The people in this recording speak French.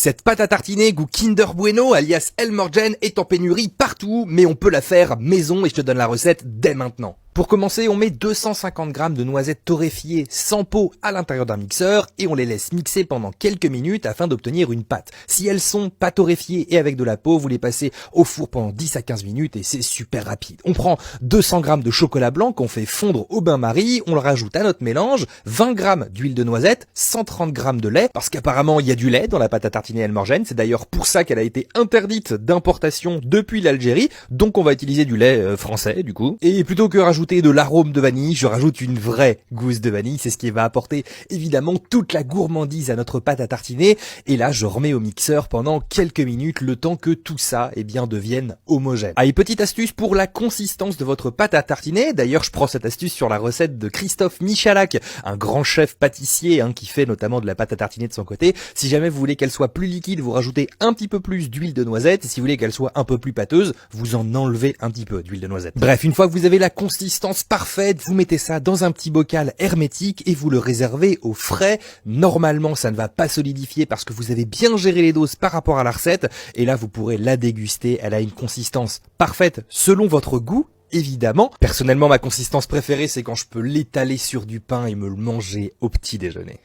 Cette pâte à tartiner goût Kinder Bueno alias Elmergen est en pénurie partout, mais on peut la faire maison et je te donne la recette dès maintenant. Pour commencer, on met 250 g de noisettes torréfiées sans peau à l'intérieur d'un mixeur et on les laisse mixer pendant quelques minutes afin d'obtenir une pâte. Si elles sont pas torréfiées et avec de la peau, vous les passez au four pendant 10 à 15 minutes et c'est super rapide. On prend 200 g de chocolat blanc qu'on fait fondre au bain-marie, on le rajoute à notre mélange, 20 g d'huile de noisette, 130 g de lait, parce qu'apparemment il y a du lait dans la pâte à tartiner Elmergen, c'est d'ailleurs pour ça qu'elle a été interdite d'importation depuis l'Algérie, donc on va utiliser du lait français du coup. Et plutôt que rajouter de l'arôme de vanille, je rajoute une vraie gousse de vanille, c'est ce qui va apporter évidemment toute la gourmandise à notre pâte à tartiner, et là je remets au mixeur pendant quelques minutes le temps que tout ça devienne homogène. Allez, petite astuce pour la consistance de votre pâte à tartiner, d'ailleurs je prends cette astuce sur la recette de Christophe Michalak, un grand chef pâtissier qui fait notamment de la pâte à tartiner de son côté. Si jamais vous voulez qu'elle soit plus liquide, vous rajoutez un petit peu plus d'huile de noisette, et si vous voulez qu'elle soit un peu plus pâteuse, vous en enlevez un petit peu d'huile de noisette. Bref, une fois que vous avez la consistance parfaite, vous mettez ça dans un petit bocal hermétique et vous le réservez au frais. Normalement, ça ne va pas solidifier parce que vous avez bien géré les doses par rapport à la recette, et là vous pourrez la déguster. Elle a une consistance parfaite selon votre goût, évidemment. Personnellement, ma consistance préférée, c'est quand je peux l'étaler sur du pain et me le manger au petit déjeuner.